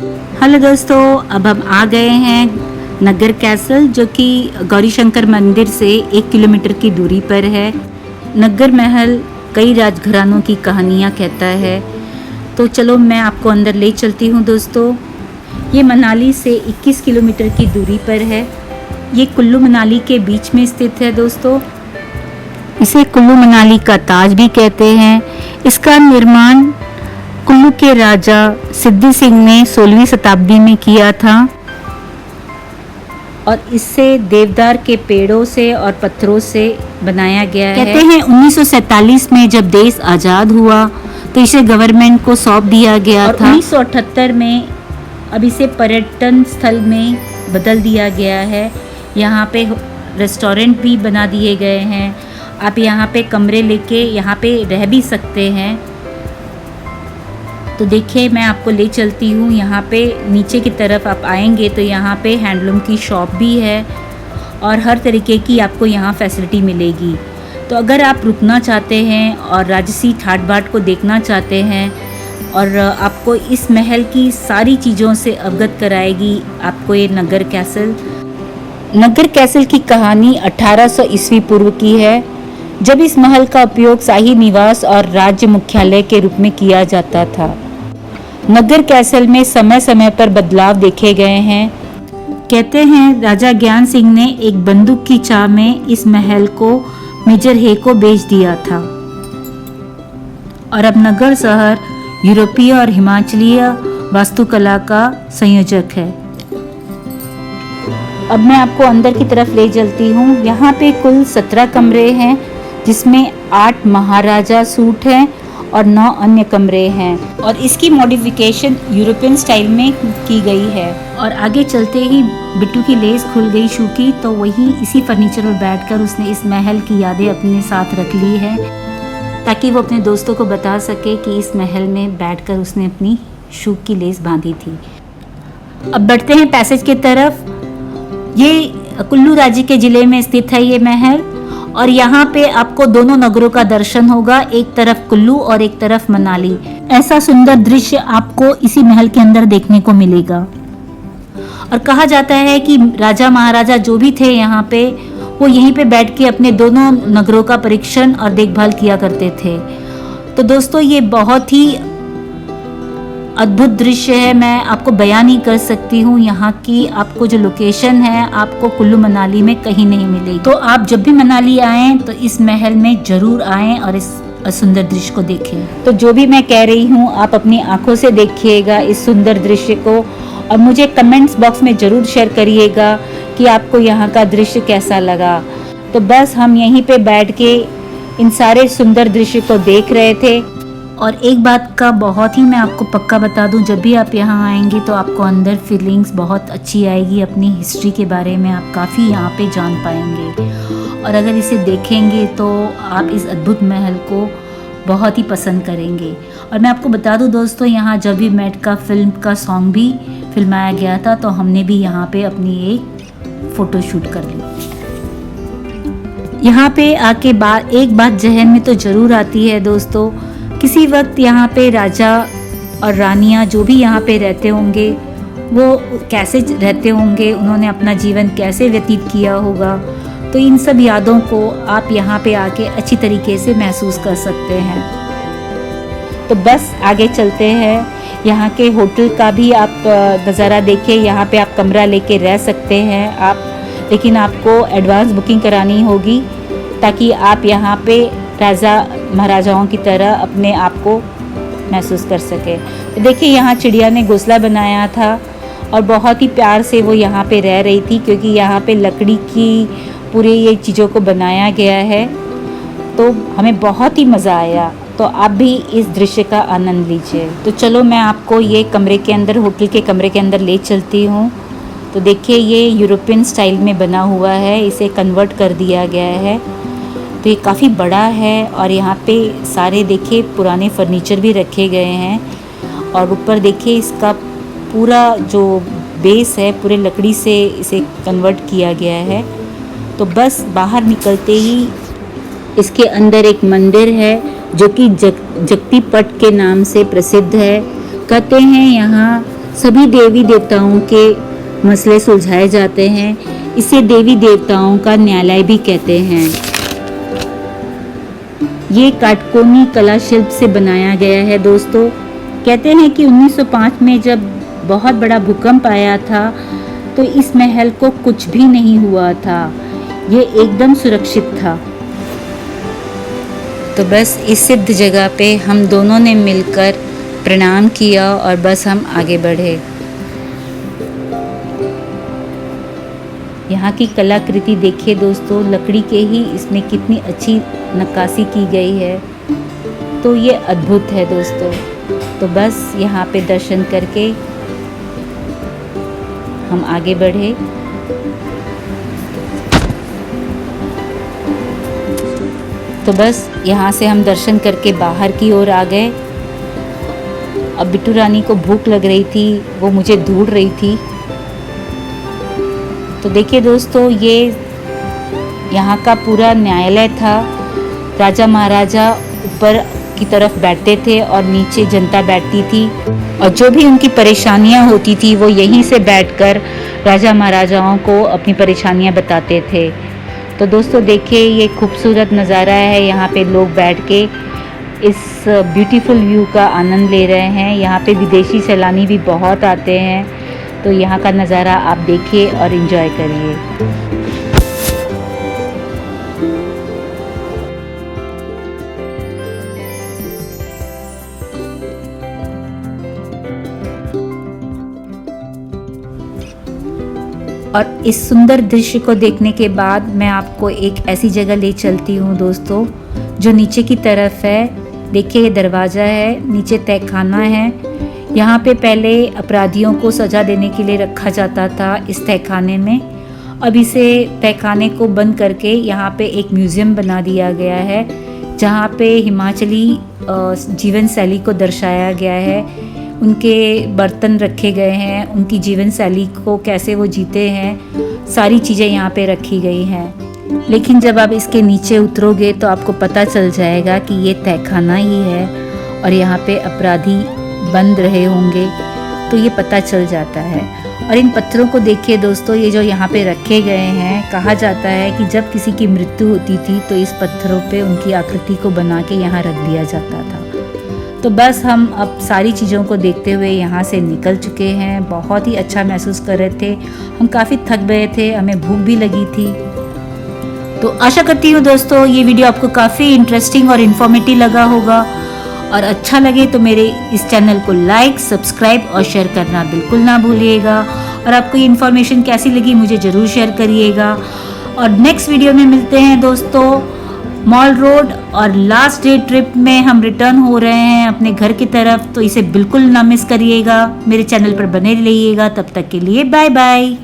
Hello दोस्तों, अब हम आ गए हैं नगर कैसल, जो कि गौरी शंकर मंदिर से 1 किलोमीटर की दूरी पर है। नगर महल कई राजघरानों की कहानियाँ कहता है। तो चलो मैं आपको अंदर ले चलती हूँ दोस्तों। ये मनाली से 21 किलोमीटर की दूरी पर है। ये कुल्लू मनाली के बीच में स्थित है दोस्तों। इसे कुल्लू मनाली का ताज भी कहते हैं। इसका निर्माण कुल्लू के राजा सिद्धि सिंह ने 16वीं शताब्दी में किया था और इससे देवदार के पेड़ों से और पत्थरों से बनाया गया है। कहते हैं 1947 में जब देश आज़ाद हुआ तो इसे गवर्नमेंट को सौंप दिया गया और था। 1978 में अब इसे पर्यटन स्थल में बदल दिया गया है। यहाँ पे रेस्टोरेंट भी बना दिए गए हैं। आप यहाँ पे कमरे लेके यहाँ पे रह भी सकते हैं। तो देखिए मैं आपको ले चलती हूँ। यहाँ पे नीचे की तरफ आप आएंगे तो यहाँ पे हैंडलूम की शॉप भी है और हर तरीके की आपको यहाँ फैसिलिटी मिलेगी। तो अगर आप रुकना चाहते हैं और राजसी ठाट बाट को देखना चाहते हैं और आपको इस महल की सारी चीज़ों से अवगत कराएगी आपको ये नगर कैसल। नगर कैसल की कहानी 1800 ईस्वी पूर्व की है, जब इस महल का उपयोग शाही निवास और राज्य मुख्यालय के रूप में किया जाता था। नगर कैसल में समय समय पर बदलाव देखे गए हैं। कहते हैं राजा ज्ञान सिंह ने एक बंदूक की चाह में इस महल को मेजर हे को बेच दिया था और अब नगर शहर यूरोपीय और हिमाचलीय वास्तुकला का संयोजक है। अब मैं आपको अंदर की तरफ ले चलती हूँ। यहाँ पे कुल 17 कमरे हैं, जिसमें 8 महाराजा सूट हैं और 9 अन्य कमरे हैं और इसकी मॉडिफिकेशन यूरोपियन स्टाइल में की गई है। और आगे चलते ही बिट्टू की लेस खुल गई शू की, तो वही इसी फर्नीचर पर बैठकर उसने इस महल की यादें अपने साथ रख ली है, ताकि वो अपने दोस्तों को बता सके कि इस महल में बैठकर उसने अपनी शू की लेस बांधी थी। अब बढ़ते हैं पैसेज की तरफ। ये कुल्लू राज्य के ज़िले में स्थित है ये महल और यहाँ पे आपको दोनों नगरों का दर्शन होगा, एक तरफ कुल्लू और एक तरफ मनाली। ऐसा सुंदर दृश्य आपको इसी महल के अंदर देखने को मिलेगा। और कहा जाता है कि राजा महाराजा जो भी थे यहाँ पे, वो यहीं पे बैठ के अपने दोनों नगरों का परीक्षण और देखभाल किया करते थे। तो दोस्तों ये बहुत ही अद्भुत दृश्य है, मैं आपको बयान नहीं कर सकती हूँ। यहाँ की आपको जो लोकेशन है आपको कुल्लू मनाली में कहीं नहीं मिलेगी। तो आप जब भी मनाली आएँ तो इस महल में ज़रूर आएँ और इस सुंदर दृश्य को देखें। तो जो भी मैं कह रही हूँ आप अपनी आंखों से देखिएगा इस सुंदर दृश्य को और मुझे कमेंट्स बॉक्स में ज़रूर शेयर करिएगा कि आपको यहाँ का दृश्य कैसा लगा। तो बस हम यहीं पर बैठ के इन सारे सुंदर दृश्य को देख रहे थे। और एक बात का बहुत ही मैं आपको पक्का बता दूं, जब भी आप यहाँ आएंगे तो आपको अंदर फीलिंग्स बहुत अच्छी आएगी। अपनी हिस्ट्री के बारे में आप काफ़ी यहाँ पे जान पाएंगे और अगर इसे देखेंगे तो आप इस अद्भुत महल को बहुत ही पसंद करेंगे। और मैं आपको बता दूं दोस्तों, यहाँ जब भी मेट का फिल्म का सॉन्ग भी फिल्माया गया था तो हमने भी यहाँ पे अपनी एक फ़ोटो शूट कर ली। यहाँ पे आके एक बात जहन में तो ज़रूर आती है दोस्तों, किसी वक्त यहाँ पे राजा और रानियाँ जो भी यहाँ पे रहते होंगे वो कैसे रहते होंगे, उन्होंने अपना जीवन कैसे व्यतीत किया होगा। तो इन सब यादों को आप यहाँ पे आके अच्छी तरीके से महसूस कर सकते हैं। तो बस आगे चलते हैं। यहाँ के होटल का भी आप नज़ारा देखिए। यहाँ पे आप कमरा लेके रह सकते हैं आप, लेकिन आपको एडवांस बुकिंग करानी होगी ताकि आप यहाँ पे राजा महाराजाओं की तरह अपने आप को महसूस कर सके। तो देखिए यहाँ चिड़िया ने घोंसला बनाया था और बहुत ही प्यार से वो यहाँ पे रह रही थी, क्योंकि यहाँ पे लकड़ी की पूरी ये चीज़ों को बनाया गया है। तो हमें बहुत ही मज़ा आया। तो आप भी इस दृश्य का आनंद लीजिए। तो चलो मैं आपको ये कमरे के अंदर, होटल के कमरे के अंदर ले चलती हूँ। तो देखिए ये यूरोपियन स्टाइल में बना हुआ है, इसे कन्वर्ट कर दिया गया है। तो ये काफ़ी बड़ा है और यहाँ पे सारे देखिए पुराने फर्नीचर भी रखे गए हैं और ऊपर देखिए इसका पूरा जो बेस है पूरे लकड़ी से इसे कन्वर्ट किया गया है। तो बस बाहर निकलते ही इसके अंदर एक मंदिर है जो कि जगती पट के नाम से प्रसिद्ध है। कहते हैं यहाँ सभी देवी देवताओं के मसले सुलझाए जाते हैं। इसे देवी देवताओं का न्यायालय भी कहते हैं। ये काटकोनी कला शिल्प से बनाया गया है दोस्तों। कहते हैं कि 1905 में जब बहुत बड़ा भूकंप आया था तो इस महल को कुछ भी नहीं हुआ था, ये एकदम सुरक्षित था। तो बस इस सिद्ध जगह पे हम दोनों ने मिलकर प्रणाम किया और बस हम आगे बढ़े। यहाँ की कलाकृति देखिए दोस्तों, लकड़ी के ही इसमें कितनी अच्छी नक्काशी की गई है, तो ये अद्भुत है दोस्तों। तो बस यहाँ पे दर्शन करके हम आगे बढ़े। तो बस यहाँ से हम दर्शन करके बाहर की ओर आ गए। अब बिट्टू रानी को भूख लग रही थी, वो मुझे ढूंढ रही थी। तो देखिए दोस्तों, ये यहाँ का पूरा न्यायालय था। राजा महाराजा ऊपर की तरफ बैठते थे और नीचे जनता बैठती थी, और जो भी उनकी परेशानियाँ होती थी वो यहीं से बैठकर राजा महाराजाओं को अपनी परेशानियाँ बताते थे। तो दोस्तों देखिए, ये खूबसूरत नज़ारा है। यहाँ पे लोग बैठ के इस ब्यूटीफुल व्यू का आनंद ले रहे हैं। यहाँ पे विदेशी सैलानी भी बहुत आते हैं। तो यहाँ का नज़ारा आप देखिए और एंजॉय करिए। और इस सुंदर दृश्य को देखने के बाद मैं आपको एक ऐसी जगह ले चलती हूँ दोस्तों, जो नीचे की तरफ है। देखिए, ये दरवाज़ा है, नीचे तहखाना है। यहाँ पे पहले अपराधियों को सज़ा देने के लिए रखा जाता था इस तहखाने में। अब इसे तहखाने को बंद करके यहाँ पे एक म्यूज़ियम बना दिया गया है, जहाँ पे हिमाचली जीवन शैली को दर्शाया गया है। उनके बर्तन रखे गए हैं, उनकी जीवन शैली को कैसे वो जीते हैं, सारी चीज़ें यहाँ पे रखी गई हैं। लेकिन जब आप इसके नीचे उतरोगे तो आपको पता चल जाएगा कि ये तहखाना ही है और यहाँ पे अपराधी बंद रहे होंगे, तो ये पता चल जाता है। और इन पत्थरों को देखिए दोस्तों, ये जो यहाँ पे रखे गए हैं, कहा जाता है कि जब किसी की मृत्यु होती थी तो इस पत्थरों पे उनकी आकृति को बना के यहाँ रख दिया जाता था। तो बस हम अब सारी चीज़ों को देखते हुए यहाँ से निकल चुके हैं। बहुत ही अच्छा महसूस कर रहे थे, हम काफ़ी थक गए थे, हमें भूख भी लगी थी। तो आशा करती हूँ दोस्तों ये वीडियो आपको काफ़ी इंटरेस्टिंग और इन्फॉर्मेटिव लगा होगा, और अच्छा लगे तो मेरे इस चैनल को लाइक, सब्सक्राइब और शेयर करना बिल्कुल ना भूलिएगा। और आपको ये इन्फॉर्मेशन कैसी लगी मुझे ज़रूर शेयर करिएगा। और नेक्स्ट वीडियो में मिलते हैं दोस्तों। मॉल रोड और लास्ट डे ट्रिप में हम रिटर्न हो रहे हैं अपने घर की तरफ, तो इसे बिल्कुल ना मिस करिएगा। मेरे चैनल पर बने रहिएगा। तब तक के लिए बाय बाय।